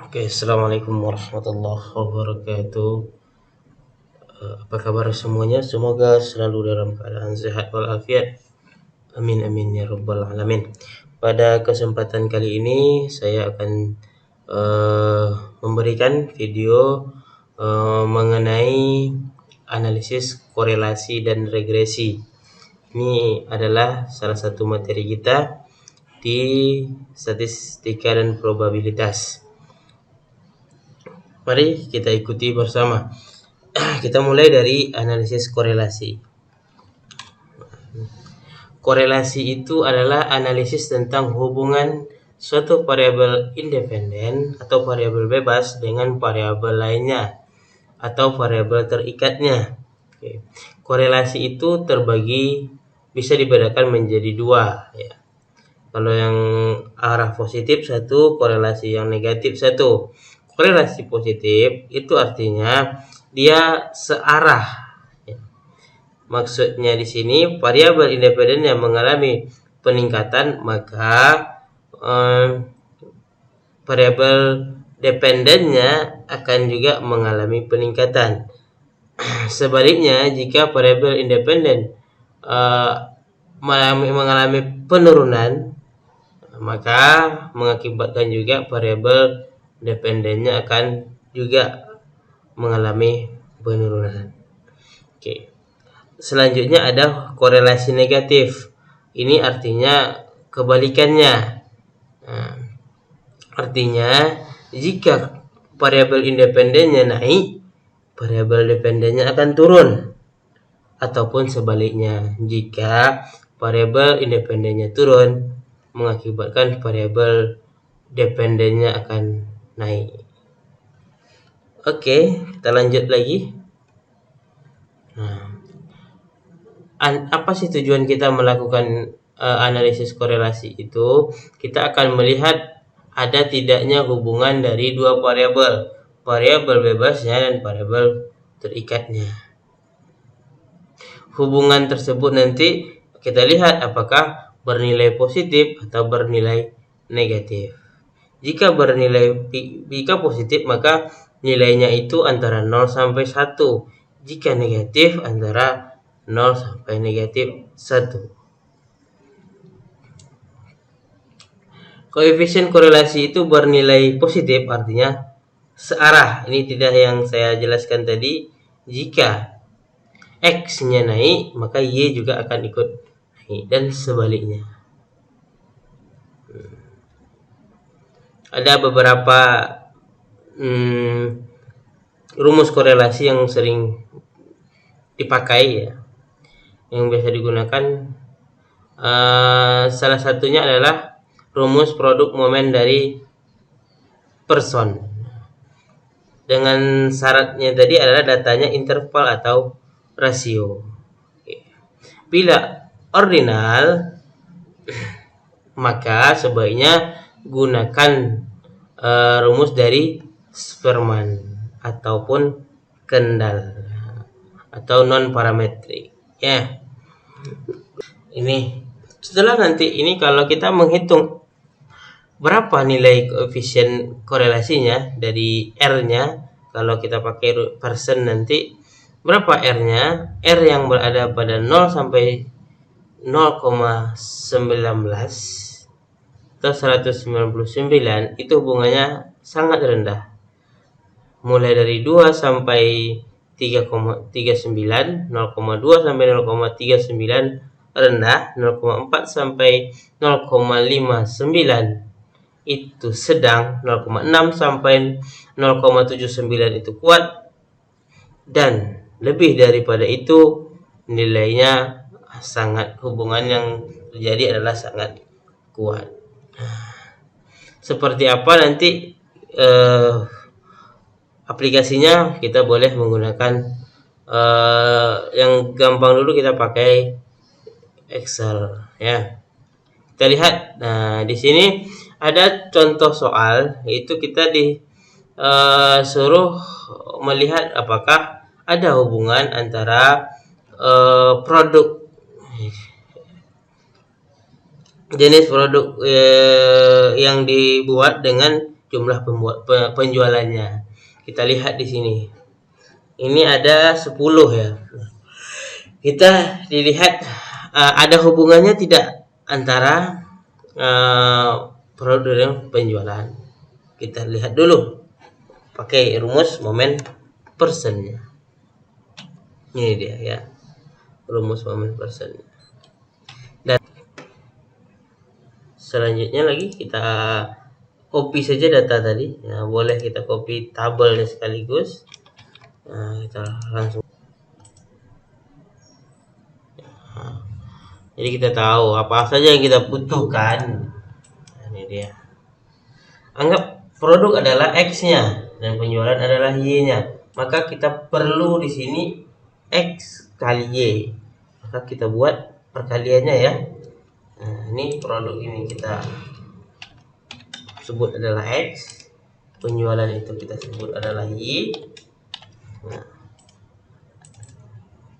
Oke, assalamualaikum warahmatullahi wabarakatuh. Apa kabar semuanya? Semoga selalu dalam keadaan sehat walafiat. Amin amin ya rabbal alamin. Pada kesempatan kali ini saya akan memberikan video mengenai analisis korelasi dan regresi. Ini adalah salah satu materi kita di statistika dan probabilitas. Mari kita ikuti bersama. Kita mulai dari analisis korelasi. Korelasi itu adalah analisis tentang hubungan suatu variabel independen atau variabel bebas dengan variabel lainnya atau variabel terikatnya. Oke. Korelasi itu bisa dibedakan menjadi dua, ya. Kalau yang arah positif satu, korelasi yang negatif satu. Korelasi positif itu artinya dia searah. Maksudnya di sini variabel independen yang mengalami peningkatan, maka variabel dependennya akan juga mengalami peningkatan. Sebaliknya, jika variabel independen mengalami penurunan, maka mengakibatkan juga variabel dependennya akan juga mengalami penurunan. Oke. Selanjutnya ada korelasi negatif. Ini artinya kebalikannya. Nah, artinya jika variabel independennya naik, variabel dependennya akan turun. Ataupun sebaliknya, jika variabel independennya turun, mengakibatkan variabel dependennya akan naik. Oke, kita lanjut lagi. Nah, apa sih tujuan kita melakukan analisis korelasi itu? Kita akan melihat ada tidaknya hubungan dari dua variabel, variabel bebasnya dan variabel terikatnya. Hubungan tersebut nanti kita lihat apakah bernilai positif atau bernilai negatif. Jika positif, maka nilainya itu antara 0 sampai 1. Jika negatif, antara 0 sampai negatif 1. Koefisien korelasi itu bernilai positif, artinya searah. Ini tidak yang saya jelaskan tadi. Jika X-nya naik, maka Y juga akan ikut naik, dan sebaliknya. Ada beberapa rumus korelasi yang sering dipakai, ya, yang biasa digunakan. Salah satunya adalah rumus produk momen dari person. Dengan syaratnya tadi adalah datanya interval atau rasio. Bila ordinal, maka sebaiknya gunakan rumus dari Spearman ataupun Kendall atau non parametrik, ya. Ini setelah nanti ini kalau kita menghitung berapa nilai koefisien korelasinya dari R-nya, kalau kita pakai person nanti berapa R-nya? R yang berada pada 0 sampai 0,19 atau 199 itu hubungannya sangat rendah. Mulai dari 2 sampai 3,39, 0,2 sampai 0,39 rendah, 0,4 sampai 0,59 itu sedang, 0,6 sampai 0,79 itu kuat, dan lebih daripada itu nilainya sangat, hubungan yang terjadi adalah sangat kuat. Seperti apa nanti aplikasinya? Kita boleh menggunakan yang gampang dulu, kita pakai Excel, ya. Kita lihat. Nah, di sini ada contoh soal, yaitu kita disuruh melihat apakah ada hubungan antara produk, jenis produk yang dibuat dengan jumlah penjualannya. Kita lihat di sini. Ini ada 10 ya. Kita dilihat ada hubungannya tidak antara produk dan penjualan. Kita lihat dulu pakai rumus momen persennya. Ini dia ya, rumus momen persen. Dan selanjutnya lagi kita copy saja data tadi ya, boleh kita copy tabelnya sekaligus. Nah, kita langsung jadi kita tahu apa saja yang kita butuhkan. Nah, ini dia. Anggap produk adalah X-nya dan penjualan adalah Y-nya. Maka kita perlu di sini X kali Y. Maka kita buat perkaliannya ya. Nah, ini produk ini kita sebut adalah X. Penjualan itu kita sebut adalah Y. Nah,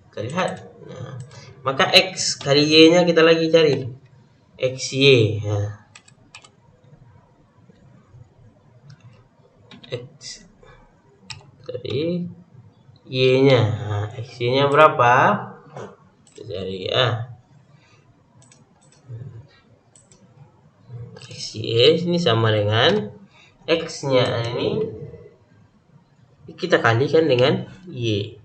kita lihat. Nah, maka X kali Y-nya kita lagi cari. XY. Nah, X dari Y-nya. Nah, XY-nya berapa? Kita cari ya. XY ini sama dengan X-nya ini kita kalikan dengan Y.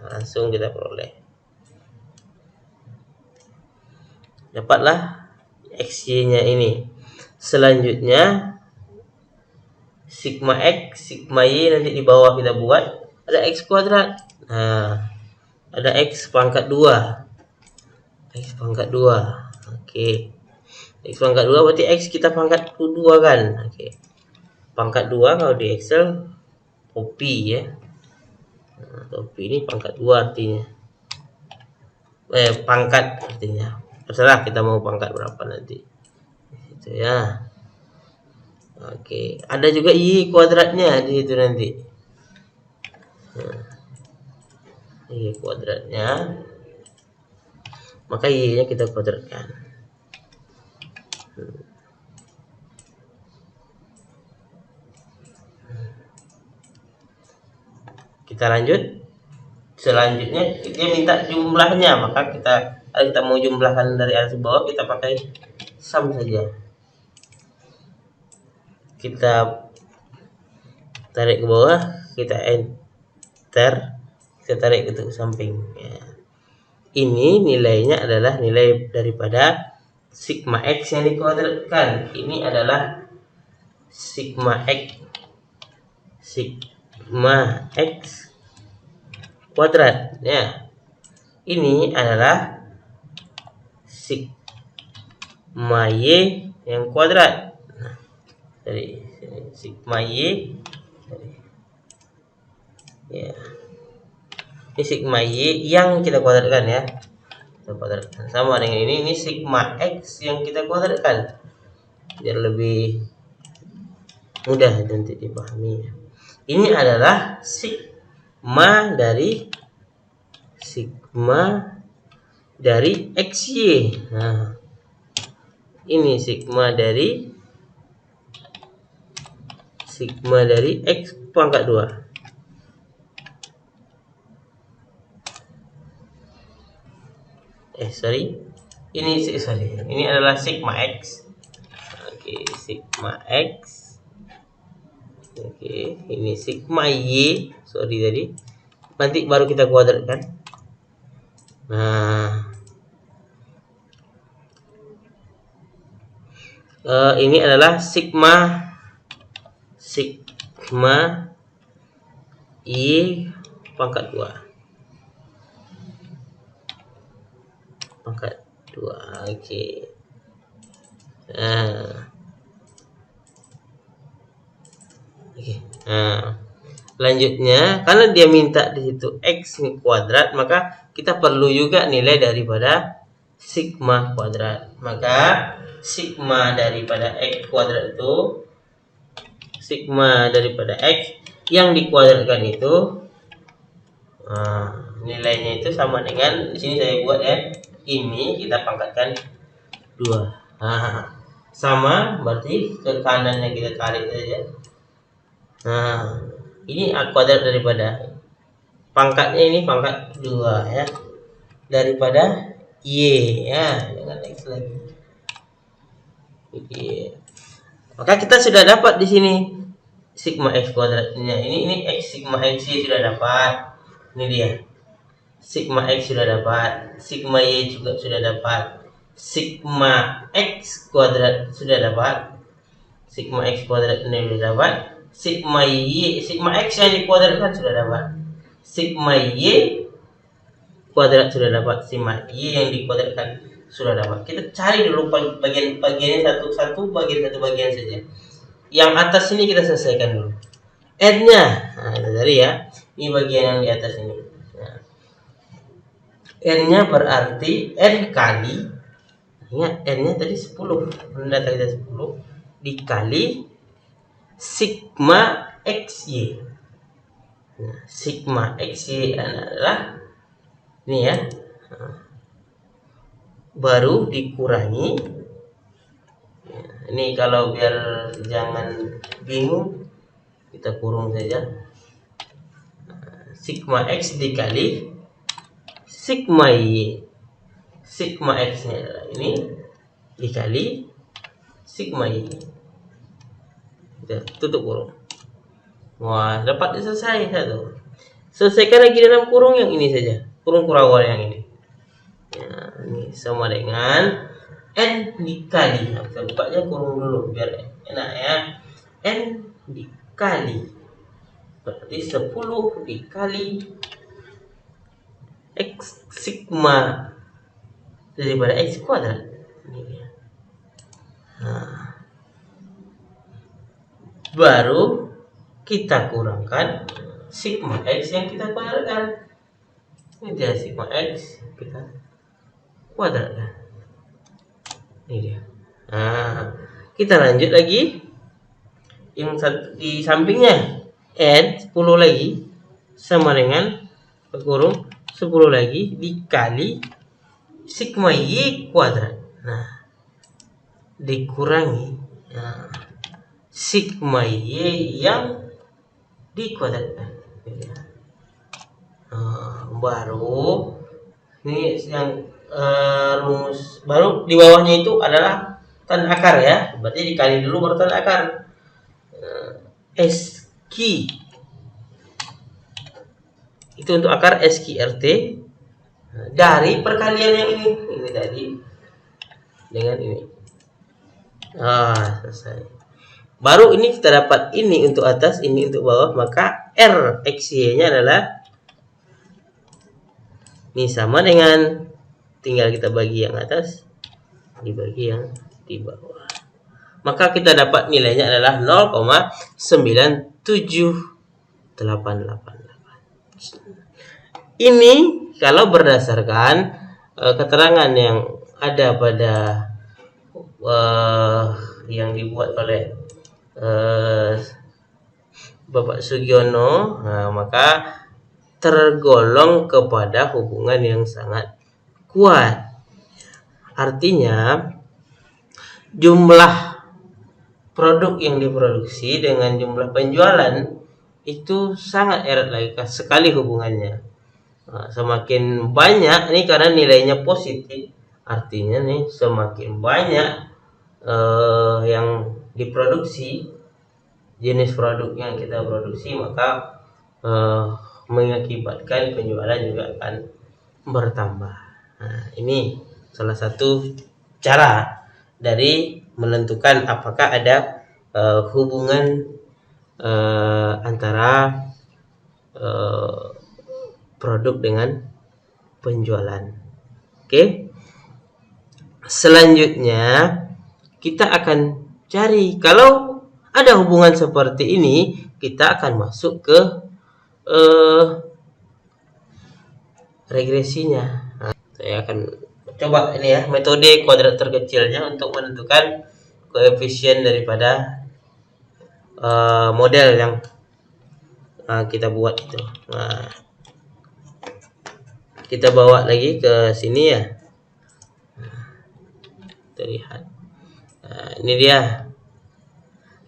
Langsung kita peroleh. Dapatlah XY-nya ini. Selanjutnya sigma X, sigma Y nanti di bawah kita buat ada X kuadrat. Nah, ada X pangkat 2. X pangkat 2. Oke. X pangkat 2 berarti X kita pangkat 2 kan. Oke. Pangkat 2 kalau di Excel copy ya. Nah, copy ini pangkat 2 artinya. Pangkat artinya. Terserah kita mau pangkat berapa nanti. Itu ya. Oke, ada juga Y kuadratnya di situ nanti. Nah, Y kuadratnya. Maka Y-nya kita kuadratkan. Kita lanjut. Selanjutnya dia minta jumlahnya, maka kita mau jumlahkan dari atas bawah, kita pakai sum saja. Kita tarik ke bawah, kita enter, kita tarik ke samping ya. Ini nilainya adalah nilai daripada sigma X yang dikuadratkan. Ini adalah sigma X kuadrat ya. Ini adalah sigma Y yang kuadrat. Nah, dari sini sigma Y ya. Ini sigma Y yang kita kuadratkan ya. Kita kuadratkan sama dengan ini sigma X yang kita kuadratkan. Biar lebih mudah nanti dipahami. Ini adalah sigma dari XY. Nah, ini sigma dari X pangkat 2. Ini adalah sigma X. Oke, sigma X. Oke, ini sigma Y. Tadi. Nanti baru kita kuadratkan. Nah, ini adalah sigma Y pangkat 2. Pangkat 2. Oke. Nah. Oke. Nah, selanjutnya karena dia minta di situ X kuadrat, maka kita perlu juga nilai daripada sigma kuadrat. Maka sigma daripada X kuadrat itu, sigma daripada X yang dikuadratkan itu nilainya itu sama dengan di sini saya buat ya. Ini kita pangkatkan 2. Nah, sama, berarti ke kanannya kita tarik saja. Nah, ini A kuadrat daripada pangkatnya, ini pangkat 2 ya, daripada Y ya, dengan X lagi. Oke. Maka kita sudah dapat di sini sigma X kuadratnya. Ini X, sigma X Y sudah dapat. Ini dia. Sigma X sudah dapat, sigma Y juga sudah dapat, sigma X kuadrat sudah dapat, sigma X kuadrat ini sudah dapat, sigma X yang dikuadratkan sudah dapat, sigma Y kuadrat sudah dapat, sigma Y yang dikuadratkan sudah dapat. Kita cari dulu bagian-bagiannya satu-satu, bagian saja. Yang atas ini kita selesaikan dulu. N-nya, nah itu tadi ya. Ini bagian yang di atas ini. Nah, N-nya berarti N kali, ingat N-nya tadi 10, data kita 10 dikali sigma XY. Nah, sigma XY adalah ini ya. Baru dikurangi. Ini kalau biar jangan bingung, kita kurung saja. Sigma X dikali sigma Y. Sigma X nya adalah ini dikali sigma Y. Kita tutup kurung. Wah, dapat selesai satu. Selesaikan lagi dalam kurung yang ini saja. Kurung Kurawal yang ini. Ya, ini sama dengan N dikali. Nah, kita bukanya kurung dulu biar enak ya. N dikali, berarti 10 dikali X sigma daripada X kuadrat. Ini dia. Nah, baru kita kurangkan sigma X yang kita kuadratkan. Ini dia sigma X kita kuadratkan. Ini dia. Nah, kita lanjut lagi. Yang di sampingnya N 10 lagi sama dengan kurung 10 lagi dikali sigma Y kuadrat. Nah, dikurangi sigma Y yang dikuadratkan. Baru ini yang rumus baru di bawahnya itu adalah tanda akar ya. Berarti dikali dulu baru tanda akar. SQ itu untuk akar SQRT dari perkalian yang ini tadi dengan ini. Selesai. Baru ini kita dapat ini untuk atas, ini untuk bawah, maka R XY nya adalah ini sama dengan, tinggal kita bagi yang atas dibagi yang di bawah. Maka kita dapat nilainya adalah 0,9788. Ini kalau berdasarkan keterangan yang ada pada yang dibuat oleh Bapak Sugiono, maka tergolong kepada hubungan yang sangat kuat. Artinya jumlah produk yang diproduksi dengan jumlah penjualan itu sangat erat lagi sekali hubungannya. Semakin banyak nih karena nilainya positif, artinya nih semakin banyak yang diproduksi, jenis produk yang kita produksi, maka mengakibatkan penjualan juga akan bertambah. Nah, ini salah satu cara dari menentukan apakah ada hubungan antara produk dengan penjualan. Oke. Selanjutnya kita akan cari, kalau ada hubungan seperti ini, kita akan masuk ke regresinya. Nah, saya akan coba ini ya, metode kuadrat terkecilnya untuk menentukan koefisien daripada model yang kita buat itu. Nah, kita bawa lagi ke sini ya. Terlihat. Nah, ini dia.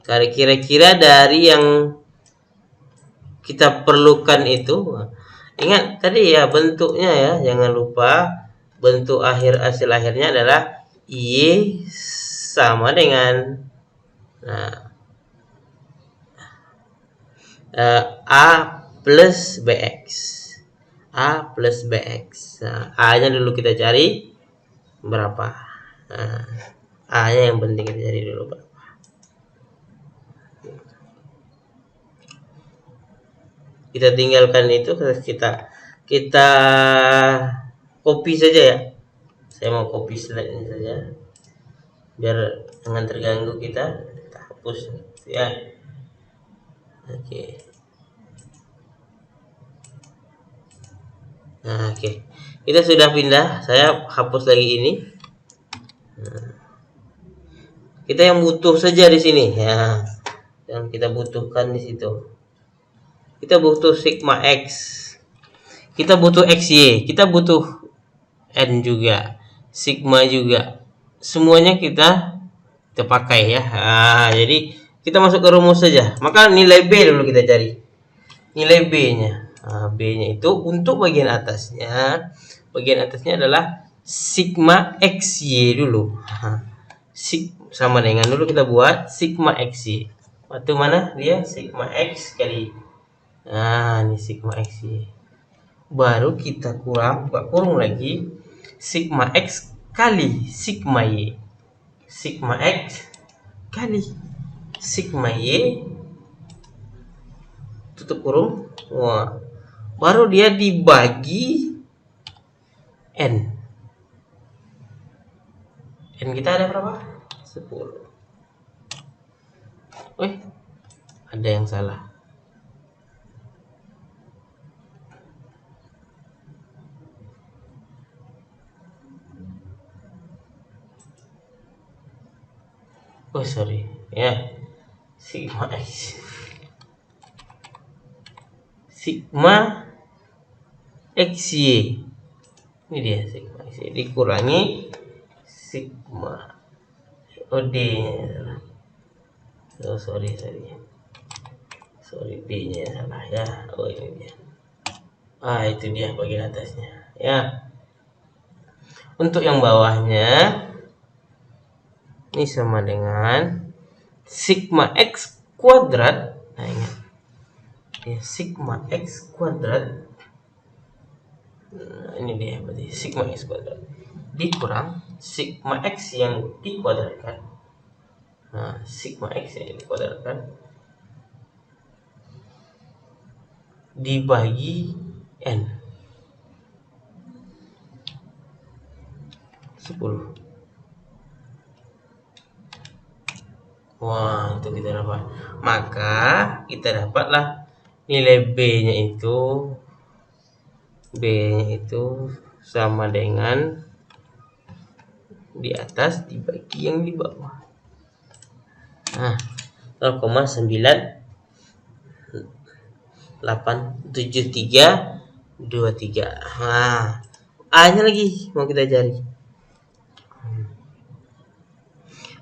Kira-kira dari yang kita perlukan itu, ingat tadi ya bentuknya ya, jangan lupa bentuk hasil akhirnya adalah Y sama dengan A plus BX. A plus BX. Nah, A-nya dulu kita cari berapa. Nah, A-nya yang penting kita cari dulu berapa. Kita tinggalkan itu, kita copy saja ya. Saya mau copy slide ini saja biar jangan terganggu kita hapus ya. Oke. Nah, oke. Kita sudah pindah, saya hapus lagi ini. Nah, kita yang butuh saja di sini ya. Yang kita butuhkan di situ. Kita butuh sigma X. Kita butuh XY, kita butuh N juga, sigma juga. Semuanya kita pakai ya. Nah, jadi kita masuk ke rumus saja. Maka nilai B dulu kita cari. Nilai B-nya. Nah, B-nya itu untuk bagian atasnya. Bagian atasnya adalah sigma XY dulu. Nah, sama dengan dulu kita buat sigma XY. Waktu mana dia? Sigma X kali. Nah, ini sigma XY. Baru kita kurung lagi sigma X kali sigma Y. Sigma X kali sigma Y tutup kurung. Wah, baru dia dibagi N. N kita ada berapa? 10. Wih, ada yang salah. Oh sorry ya, sigma X XY ini dia sigma XY dikurangi sigma D nya. Oh sorry D nya salah ya. Oh ini dia. Itu dia bagian atasnya ya. Untuk yang bawahnya ini sama dengan sigma X kuadrat. Nah, ingat ya, sigma X kuadrat. Nah, ini dia berarti sigma X kuadrat dikurang sigma X yang dikuadratkan. Nah, sigma X yang dikuadratkan dibagi N 10. Wah, itu kita dapat. Maka kita dapatlah nilai B-nya itu sama dengan di atas dibagi yang di bawah. Nah, 0,987323. Nah, A-nya lagi mau kita cari.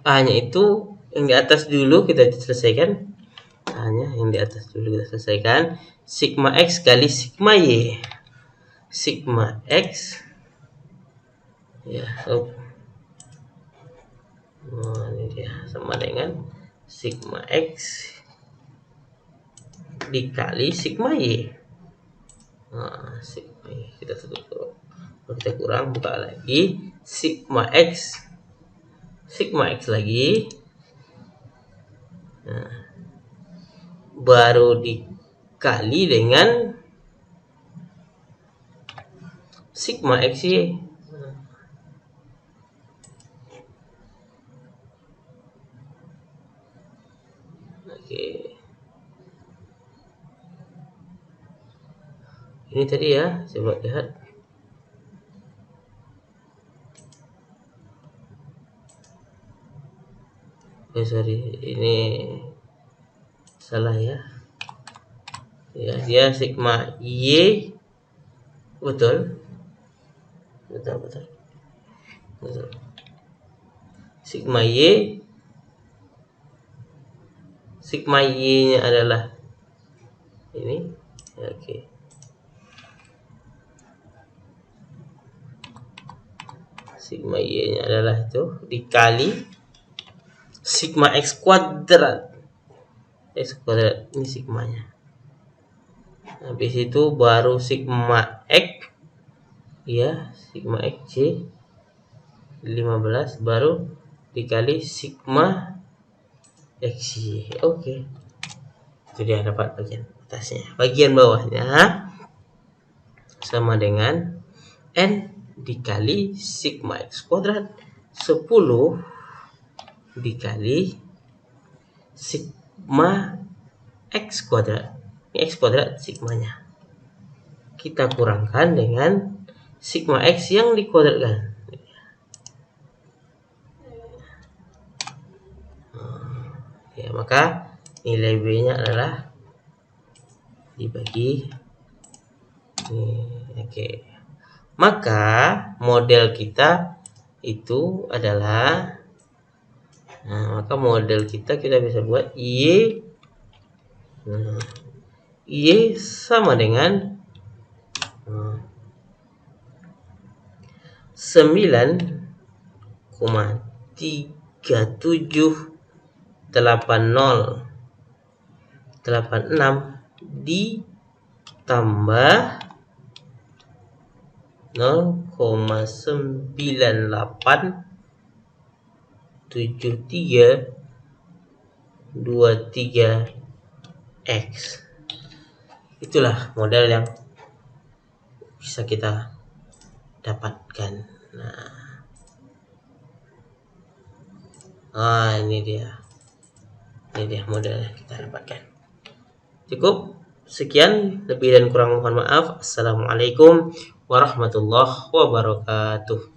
A-nya itu yang di atas dulu kita selesaikan. A-nya yang di atas dulu kita selesaikan. Sigma X kali sigma Y. Sigma X ya, ini dia sama dengan sigma X dikali sigma Y. Nah, sigma Y kita tutup kurung. Kita kurang, buka lagi sigma X lagi. Nah, baru dikali dengan sigma XY. Oke. Ini tadi ya, coba lihat. Sorry, ini salah ya. Ya, dia sigma Y. Betul. Sigma Y sigma y-nya adalah ini. Oke. Sigma y-nya adalah itu dikali sigma x kuadrat. X kuadrat ini sigmanya. Habis itu baru sigma x ya, sigma x C 15 baru dikali sigma x Y. Oke. Itu dia dapat bagian atasnya. Bagian bawahnya sama dengan n dikali sigma x kuadrat 10 dikali sigma x kuadrat. Ini x kuadrat sigmanya. Kita kurangkan dengan sigma x yang dikuadratkan. Ya, maka nilai B-nya adalah dibagi ini. Oke. Maka model kita itu adalah maka model kita bisa buat Y. Y sama dengan 9,3786 ditambah 0,987323x. Itulah model yang bisa kita dapatkan. Nah, ini dia model yang kita dapatkan. Cukup sekian, lebih dan kurang mohon maaf. Assalamualaikum warahmatullahi wabarakatuh.